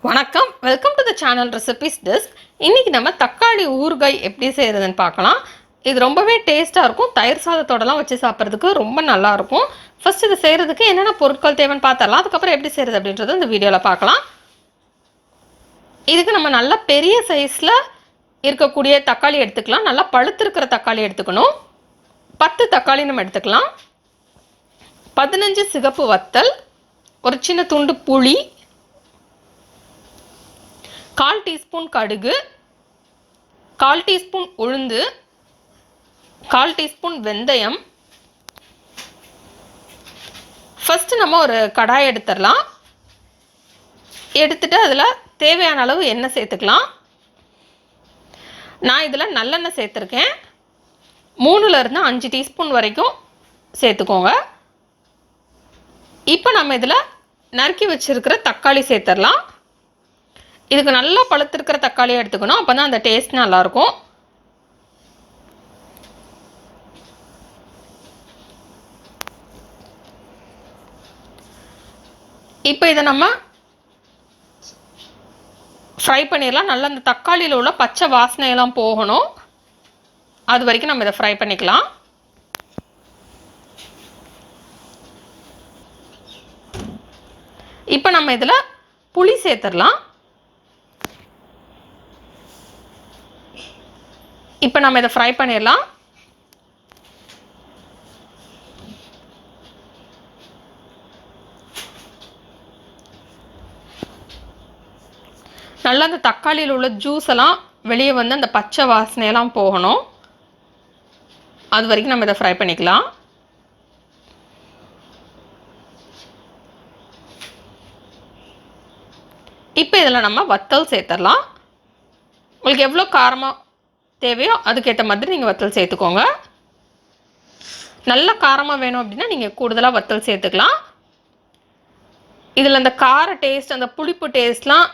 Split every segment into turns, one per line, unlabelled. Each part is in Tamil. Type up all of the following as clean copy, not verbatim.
வணக்கம், welcome to the channel recipes desk. இன்றைக்கி நம்ம தக்காளி ஊறுகாய் எப்படி செய்கிறதுன்னு பார்க்கலாம். இது ரொம்பவே டேஸ்ட்டாக இருக்கும். தயிர் சாதத்தோடலாம் வச்சு சாப்பிட்றதுக்கு ரொம்ப நல்லாயிருக்கும். ஃபஸ்ட் இது செய்கிறதுக்கு என்னென்ன பொருட்கள் தேவைன்னு பார்த்துடலாம். அதுக்கப்புறம் எப்படி செய்கிறது அப்படின்றத இந்த வீடியோவில் பார்க்கலாம். இதுக்கு நம்ம நல்லா பெரிய சைஸில் இருக்கக்கூடிய தக்காளி எடுத்துக்கலாம். நல்லா பழுத்திருக்கிற தக்காளி எடுத்துக்கணும். 10 தக்காளி நம்ம எடுத்துக்கலாம். 15 சிகப்பு வத்தல், ஒரு சின்ன துண்டு புளி, 1/4 டீஸ்பூன் கடுகு, 1/4 டீஸ்பூன் உளுந்து, 1/4 டீஸ்பூன் வெந்தயம். ஃபஸ்ட்டு நம்ம ஒரு கடாய் எடுத்துடலாம். எடுத்துட்டு அதில் தேவையான அளவு எண்ணெய் சேர்த்துக்கலாம். நான் இதில் நல்லெண்ணெய் சேர்த்துருக்கேன். 3லேருந்து 5 டீஸ்பூன் வரைக்கும் சேர்த்துக்கோங்க. இப்போ நம்ம இதில் நறுக்கி வச்சுருக்கிற தக்காளி சேர்த்துடலாம். இதுக்கு நல்லா பழுத்திருக்கிற தக்காளியாக எடுத்துக்கணும். அப்போ தான் அந்த டேஸ்ட் நல்லாயிருக்கும். இப்போ இதை நம்ம ஃப்ரை பண்ணிடலாம். நல்லா அந்த தக்காளியில் உள்ள பச்சை வாசனையெல்லாம் போகணும். அது வரைக்கும் நம்ம இதை ஃப்ரை பண்ணிக்கலாம். இப்போ நம்ம இதில் புளி சேர்த்துடலாம். இப்போ நம்ம இதை ஃப்ரை பண்ணிடலாம். நல்லா அந்த தக்காளியில் உள்ள ஜூஸ் எல்லாம் வெளியே வந்து அந்த பச்சை வாசனையெல்லாம் போகணும். அது வரைக்கும் நம்ம இதை ஃப்ரை பண்ணிக்கலாம். இப்போ இதில் நம்ம வத்தல் சேர்த்துடலாம். உங்களுக்கு எவ்வளோ காரமாக தேவையோ அதுக்கேற்ற மாதிரி நீங்கள் வத்தல் சேர்த்துக்கோங்க. நல்ல காரமாக வேணும் அப்படின்னா நீங்கள் கூடுதலாக வத்தல் சேர்த்துக்கலாம். இதில் அந்த கார டேஸ்ட், அந்த புளிப்பு டேஸ்ட்லாம்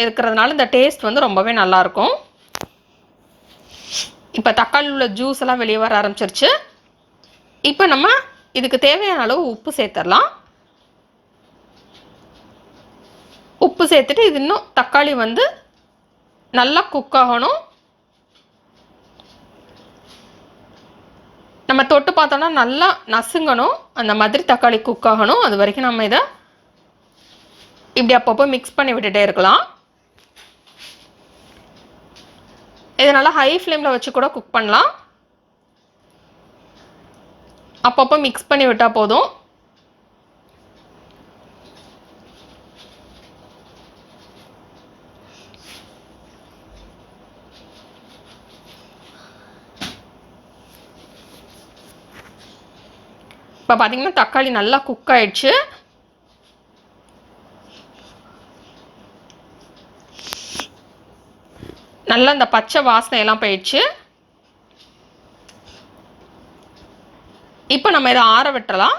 இருக்கிறதுனால இந்த டேஸ்ட் வந்து ரொம்பவே நல்லாயிருக்கும். இப்போ தக்காளி உள்ள ஜூஸ் எல்லாம் வெளியே வர ஆரம்பிச்சிருச்சு. இப்போ நம்ம இதுக்கு தேவையான அளவு உப்பு சேர்த்துடலாம். உப்பு சேர்த்துட்டு இது இன்னும் தக்காளி வந்து நல்லா குக் ஆகணும். நம்ம தொட்டு பார்த்தோம்னா நல்லா நசுங்கணும். அந்த மாதிரி தக்காளி குக் ஆகணும். அது வரைக்கும் நம்ம இதை இப்படி அப்பப்போ மிக்ஸ் பண்ணி விட்டுட்டே இருக்கலாம். இதை நல்லா ஹை ஃப்ளேமில் வச்சு கூட குக் பண்ணலாம். அப்பப்போ மிக்ஸ் பண்ணி விட்டால் போதும். இப்போ பார்த்தீங்கன்னா தக்காளி நல்லா குக் ஆயிடுச்சு. நல்லா அந்த பச்சை வாசனையெல்லாம் போயிடுச்சு. இப்போ நம்ம இதை ஆற விட்டுறலாம்.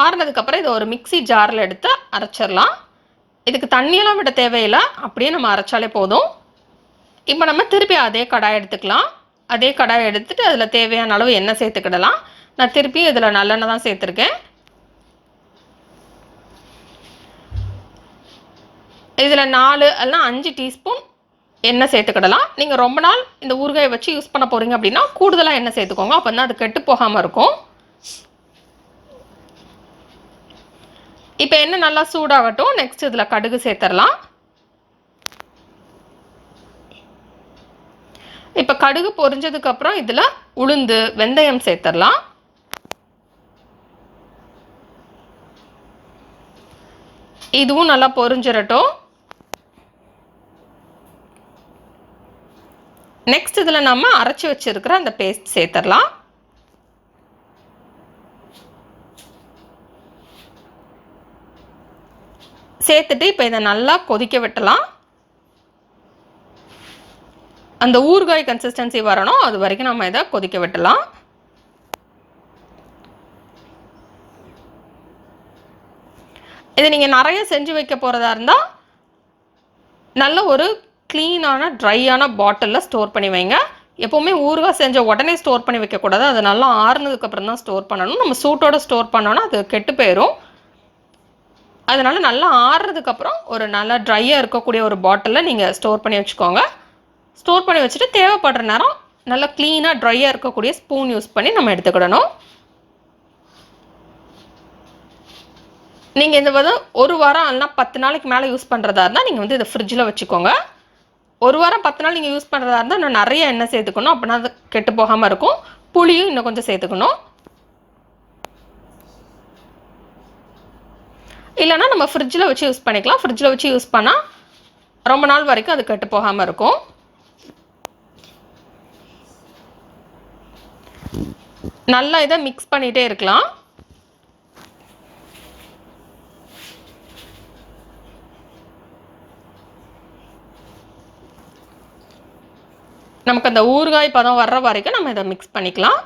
ஆறினதுக்கப்புறம் இதை ஒரு மிக்ஸி ஜாரில் எடுத்து அரைச்சிடலாம். இதுக்கு தண்ணியெல்லாம் விட தேவையில்லை, அப்படியே நம்ம அரைச்சாலே போதும். இப்போ நம்ம திருப்பி அதே கடாய் எடுத்துக்கலாம். அதே கடாயை எடுத்துட்டு அதில் தேவையான அளவு எண்ணெய் சேர்த்துக்கிடலாம். நான் திருப்பி இதில் நல்லெண்ணெய் தான் சேர்த்துருக்கேன். இதில் 4 இல்லைனா 5 டீஸ்பூன் எண்ணெய் சேர்த்துக்கிடலாம். நீங்கள் ரொம்ப நாள் இந்த ஊறுகாயை வச்சு யூஸ் பண்ண போகிறீங்க அப்படின்னா கூடுதலாக எண்ணெய் சேர்த்துக்கோங்க. அப்போ தான் அது கெட்டு போகாமல் இருக்கும். இப்போ எண்ணெய் நல்லா சூடாகட்டும். நெக்ஸ்ட் இதில் கடுகு சேர்த்துடலாம். இப்போ கடுகு பொரிஞ்சதுக்கப்புறம் இதில் உளுந்து, வெந்தயம் சேர்த்துடலாம். இதுவும் நல்லா பொரிஞ்சிடட்டும். நெக்ஸ்ட் இதில் நம்ம அரைச்சி வச்சிருக்கிற அந்த பேஸ்ட் சேர்த்துடலாம். சேர்த்துட்டு இப்போ இதை நல்லா கொதிக்க விட்டலாம். அந்த ஊறுகாய் கன்சிஸ்டன்சி வரணும். அது வரைக்கும் நம்ம இதை கொதிக்க விட்டலாம். இதை நீங்கள் நிறைய செஞ்சு வைக்க போகிறதா இருந்தால் நல்ல ஒரு க்ளீனான ட்ரையான பாட்டிலில் ஸ்டோர் பண்ணி வைங்க. எப்போவுமே ஊறுகாய் செஞ்ச உடனே ஸ்டோர் பண்ணி வைக்கக்கூடாது. அது நல்லா ஆறுனதுக்கப்புறம் தான் ஸ்டோர் பண்ணணும். நம்ம சூட்டோட ஸ்டோர் பண்ணோன்னா அது கெட்டு போயிடும். அதனால் நல்லா ஆறுறதுக்கப்புறம் ஒரு நல்லா ட்ரையாக இருக்கக்கூடிய ஒரு பாட்டிலில் நீங்கள் ஸ்டோர் பண்ணி வச்சுக்கோங்க. ஸ்டோர் பண்ணி வச்சுட்டு தேவைப்படுற நேரம் நல்லா க்ளீனாக ட்ரையாக இருக்கக்கூடிய ஸ்பூன் யூஸ் பண்ணி நம்ம எடுத்துக்கிடணும். நீங்கள் இந்த விதம் 1 வாரம் இல்லைனா 10 நாளைக்கு மேலே யூஸ் பண்ணுறதா இருந்தால் நீங்கள் வந்து இதை ஃப்ரிட்ஜில் வச்சுக்கோங்க. 1 வாரம் 10 நாள் நீங்கள் யூஸ் பண்ணுறதா இருந்தால் இன்னும் நிறைய எண்ணெய் சேர்த்துக்கணும். அப்படின்னா அது கெட்டு போகாமல் இருக்கும். புளியும் இன்னும் கொஞ்சம் சேர்த்துக்கணும். இல்லைனா நம்ம ஃப்ரிட்ஜில் வச்சு யூஸ் பண்ணிக்கலாம். ஃப்ரிட்ஜில் வச்சு யூஸ் பண்ணால் ரொம்ப நாள் வரைக்கும் அது கெட்டு போகாமல் இருக்கும். நல்லா இதை மிக்ஸ் பண்ணிகிட்டே இருக்கலாம். நமக்கு அந்த ஊறுகாய் பதம் வர்ற வரைக்கும் நம்ம இதை மிக்ஸ் பண்ணிக்கலாம்.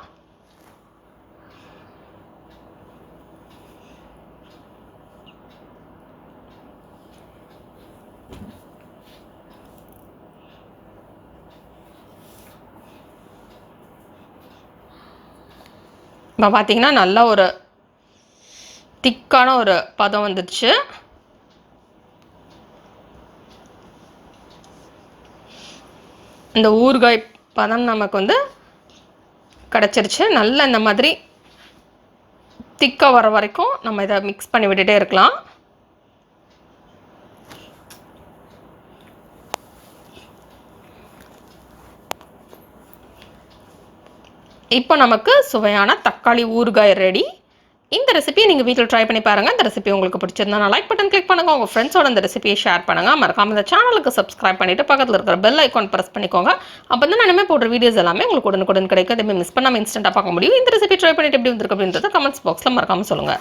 இப்போ பார்த்தீங்கன்னா நல்லா ஒரு திக்கான ஒரு பதம் வந்துடுச்சு. இந்த ஊறுகாய் பதம் நமக்கு வந்து கிடச்சிருச்சு. நல்லா இந்த மாதிரி திக்காக வர வரைக்கும் நம்ம இதை மிக்ஸ் பண்ணி விட்டுட்டே இருக்கலாம். இப்போ நமக்கு சுவையான தக்காளி ஊறுகாய் ரெடி. இந்த ரெசிபியை நீங்கள் வீட்டில் ட்ரை பண்ணி பாருங்கள். இந்த ரெசிபி உங்களுக்கு பிடிச்சிருந்தா நான் லைக் பட்டன் கிளிக் பண்ணுங்கள். உங்கள் ஃப்ரெண்ட்ஸோட இந்த ரெசிபியை ஷேர் பண்ணுங்கள். மறக்காம இந்த சேனலுக்கு சப்ஸ்கிரைப் பண்ணிவிட்டு பக்கத்தில் இருக்கிற பெல் ஐக்கான் ப்ரெஸ் பண்ணிக்கோங்க. அப்போ தான் நான் இனிமேல் போடுற வீடியோஸ் எல்லாமே உங்களுக்கு உடனுக்குடன் கிடைக்கும். எதுவுமே மிஸ் பண்ணாமல் இன்ஸ்டன்ட்டாக பார்க்க முடியும். இந்த ரெசிபி ட்ரை பண்ணிட்டு எப்படி வந்திருக்கு அப்படின்றத கமெண்ட்ஸ் பாக்ஸில் மறக்காமல் சொல்லுங்கள்.